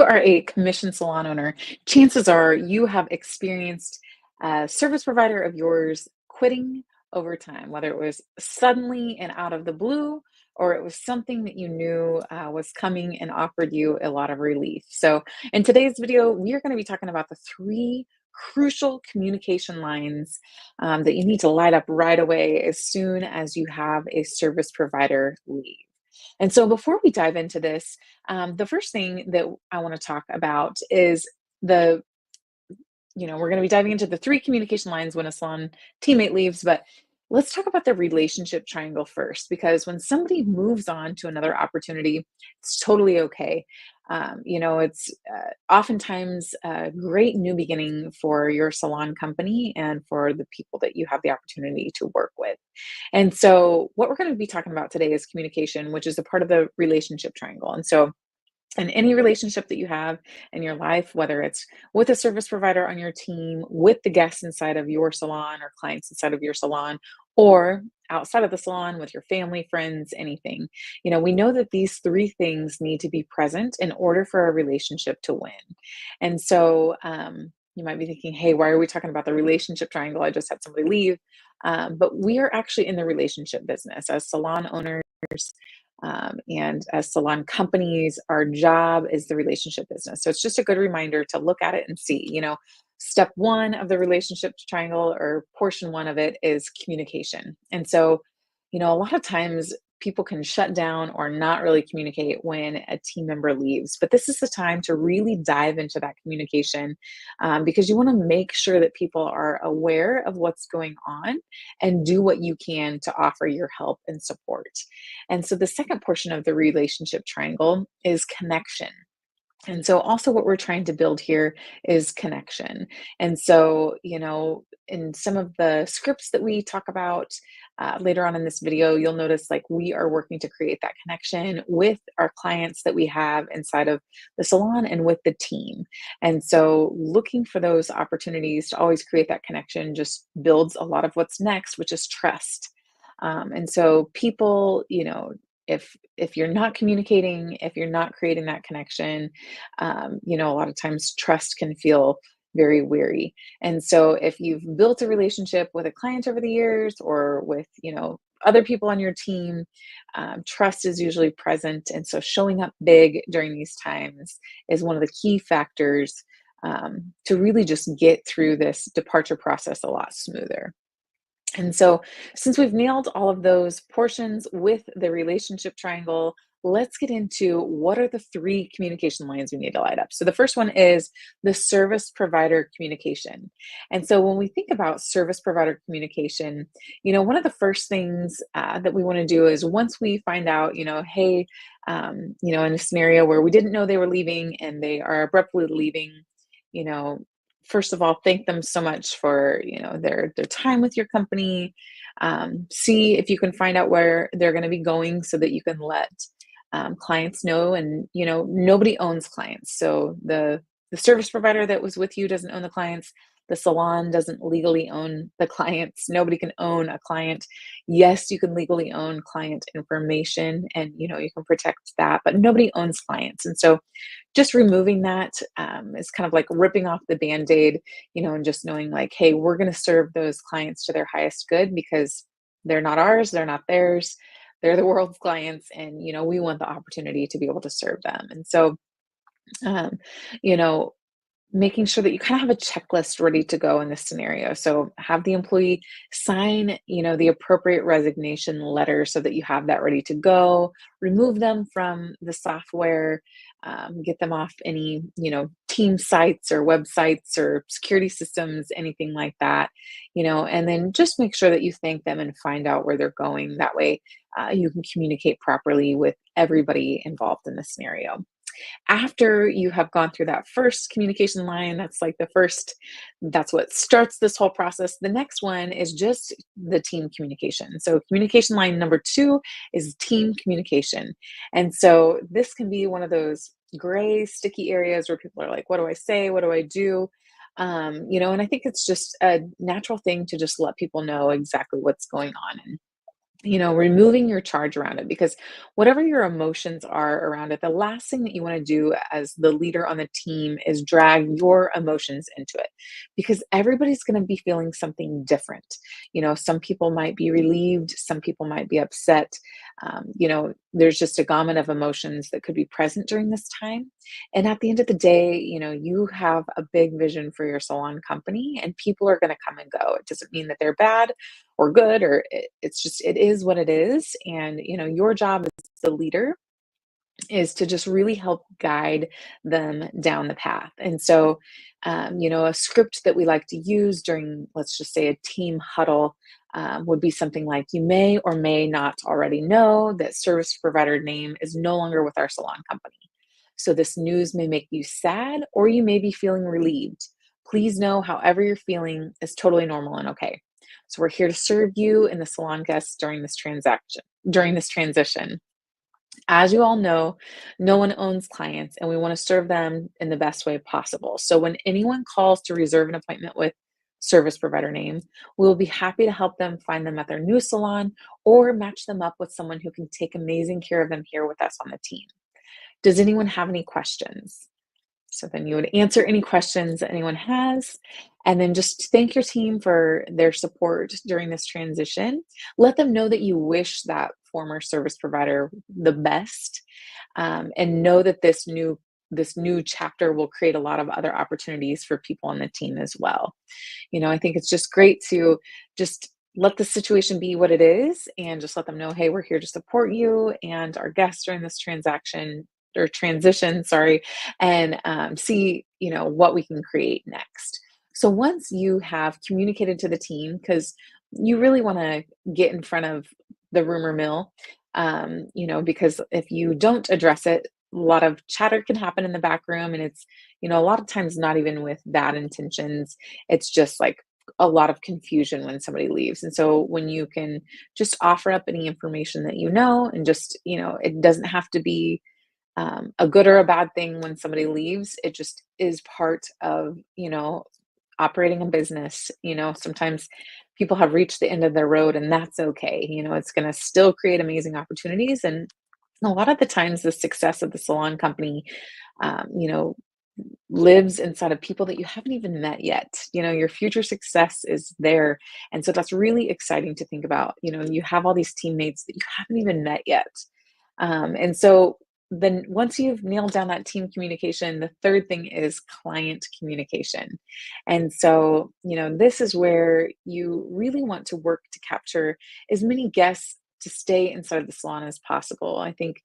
are a commission salon owner, chances are you have experienced a service provider of yours quitting over time, whether it was suddenly and out of the blue, or it was something that you knew was coming and offered you a lot of relief. So, in today's video, we are going to be talking about the three crucial communication lines that you need to light up right away as soon as you have a service provider leave. And so, before we dive into this, the first thing that I want to talk about is the, we're going to be diving into the three communication lines when a salon teammate leaves, but let's talk about the relationship triangle first, because when somebody moves on to another opportunity, it's totally okay. It's oftentimes a great new beginning for your salon company and for the people that you have the opportunity to work with. And so, what we're going to be talking about today is communication, which is a part of the relationship triangle. And so, in any relationship that you have in your life, whether it's with a service provider on your team, with the guests inside of your salon or clients inside of your salon, or outside of the salon with your family, friends, anything, we know that these three things need to be present in order for a relationship to win. And so, you might be thinking, hey, why are we talking about the relationship triangle? I just had somebody leave. But we are actually in the relationship business as salon owners. And as salon companies, our job is the relationship business. So it's just a good reminder to look at it and see, step one of the relationship triangle or portion one of it is communication. And so, a lot of times people can shut down or not really communicate when a team member leaves. But this is the time to really dive into that communication because you want to make sure that people are aware of what's going on and do what you can to offer your help and support. And so the second portion of the relationship triangle is connection. And so, also, what we're trying to build here is connection. And so, in some of the scripts that we talk about later on in this video, you'll notice like we are working to create that connection with our clients that we have inside of the salon and with the team. And so, looking for those opportunities to always create that connection just builds a lot of what's next, which is trust. And so, people, if you're not communicating, if you're not creating that connection, a lot of times trust can feel very weary. And so if you've built a relationship with a client over the years or with, other people on your team, trust is usually present. And so showing up big during these times is one of the key factors to really just get through this departure process a lot smoother. And so, since we've nailed all of those portions with the relationship triangle, let's get into what are the three communication lines we need to light up. So, the first one is the service provider communication. And so, when we think about service provider communication, one of the first things that we want to do is once we find out, hey, in a scenario where we didn't know they were leaving and they are abruptly leaving, you know, first of all, thank them so much for their time with your company. See if you can find out where they're going to be going so that you can let clients know. And nobody owns clients, so the service provider that was with you doesn't own the clients. The salon doesn't legally own the clients. Nobody can own a client. Yes, you can legally own client information and you can protect that, but nobody owns clients. And so just removing that is kind of like ripping off the band-aid, and just knowing like, hey, we're going to serve those clients to their highest good because they're not ours, they're not theirs, they're the world's clients. And, we want the opportunity to be able to serve them. And so, um, you know, making sure that you kind of have a checklist ready to go in this scenario. So have the employee sign, the appropriate resignation letter so that you have that ready to go. Remove them from the software, get them off any, team sites or websites or security systems, anything like that, and then just make sure that you thank them and find out where they're going. That way you can communicate properly with everybody involved in the scenario. After you have gone through that first communication line, that's what starts this whole process. The next one is just the team communication. So communication line number 2 is team communication. And so this can be one of those gray, sticky areas where people are like, what do I say? What do I do? And I think it's just a natural thing to just let people know exactly what's going on. And removing your charge around it, because whatever your emotions are around it, the last thing that you want to do as the leader on the team is drag your emotions into it, because everybody's going to be feeling something different. Some people might be relieved, some people might be upset. There's just a gamut of emotions that could be present during this time. And at the end of the day, you have a big vision for your salon company, and people are going to come and go. It doesn't mean that they're bad or good, or it's just, it is what it is. And your job as the leader is to just really help guide them down the path. And so a script that we like to use during, let's just say, a team huddle, would be something like, you may or may not already know that service provider name is no longer with our salon company. So this news may make you sad, or you may be feeling relieved. Please know, however you're feeling is totally normal and okay. So we're here to serve you and the salon guests during this transition. As you all know, no one owns clients, and we want to serve them in the best way possible. So when anyone calls to reserve an appointment with service provider name, we will be happy to help them find them at their new salon, or match them up with someone who can take amazing care of them here with us on the team. Does anyone have any questions? So then you would answer any questions that anyone has, and then just thank your team for their support during this transition. Let them know that you wish that former service provider the best, and know that this new chapter will create a lot of other opportunities for people on the team as well. I think it's just great to just let the situation be what it is, and just let them know, hey, we're here to support you and our guests during this transaction or transition, sorry, and see, what we can create next. So once you have communicated to the team, because you really want to get in front of the rumor mill, because if you don't address it, a lot of chatter can happen in the back room, and it's, a lot of times not even with bad intentions. It's just like a lot of confusion when somebody leaves. And so when you can just offer up any information that and just, it doesn't have to be a good or a bad thing when somebody leaves. It just is part of, operating a business. Sometimes people have reached the end of their road, and that's okay. It's going to still create amazing opportunities. And a lot of the times, the success of the salon company, um, you know, lives inside of people that you haven't even met yet. Your future success is there. And so that's really exciting to think about. You have all these teammates that you haven't even met yet. And so then once you've nailed down that team communication, the third thing is client communication. And so, this is where you really want to work to capture as many guests to stay inside of the salon as possible. I think,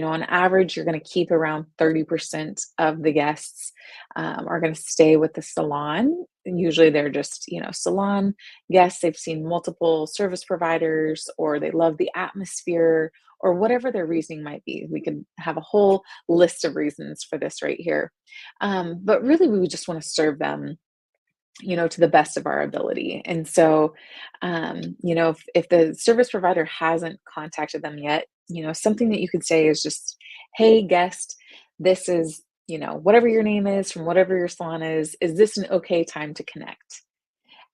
on average, you're going to keep around 30% of the guests are going to stay with the salon. And usually they're just, salon guests. They've seen multiple service providers, or they love the atmosphere, or whatever their reasoning might be. We could have a whole list of reasons for this right here. But really, we would just want to serve them, to the best of our ability. And so, if the service provider hasn't contacted them yet, something that you could say is just, hey, guest, this is, whatever your name is from whatever your salon is this an okay time to connect?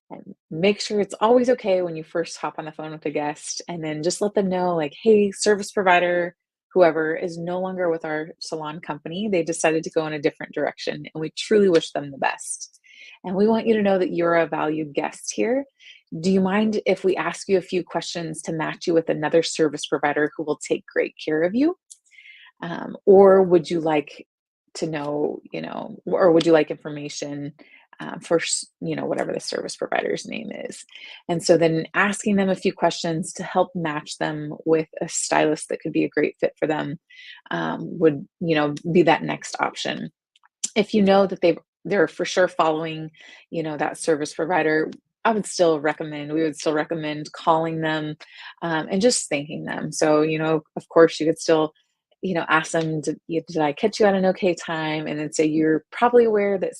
And make sure it's always okay when you first hop on the phone with a guest, and then just let them know, like, hey, service provider, whoever is no longer with our salon company. They decided to go in a different direction, and we truly wish them the best. And we want you to know that you're a valued guest here. Do you mind if we ask you a few questions to match you with another service provider who will take great care of you? Or would you like to know, or would you like information for, whatever the service provider's name is? And so then asking them a few questions to help match them with a stylist that could be a great fit for them, would, be that next option. If you know that they're for sure following, that service provider, we would still recommend calling them, and just thanking them. So, of course, you could still, ask them, did I catch you at an okay time? And then say, you're probably aware that,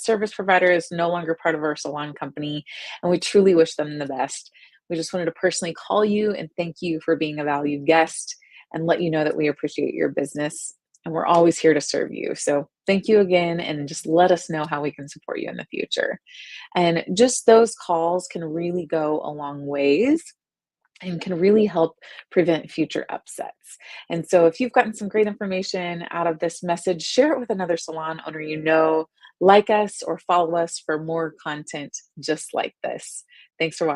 service provider is no longer part of our salon company, and we truly wish them the best. We just wanted to personally call you and thank you for being a valued guest, and let you know that we appreciate your business, and we're always here to serve you. So thank you again, and just let us know how we can support you in the future. And just those calls can really go a long ways and can really help prevent future upsets. And so, if you've gotten some great information out of this message, share it with another salon owner you know. Like us or follow us for more content just like this. Thanks for watching.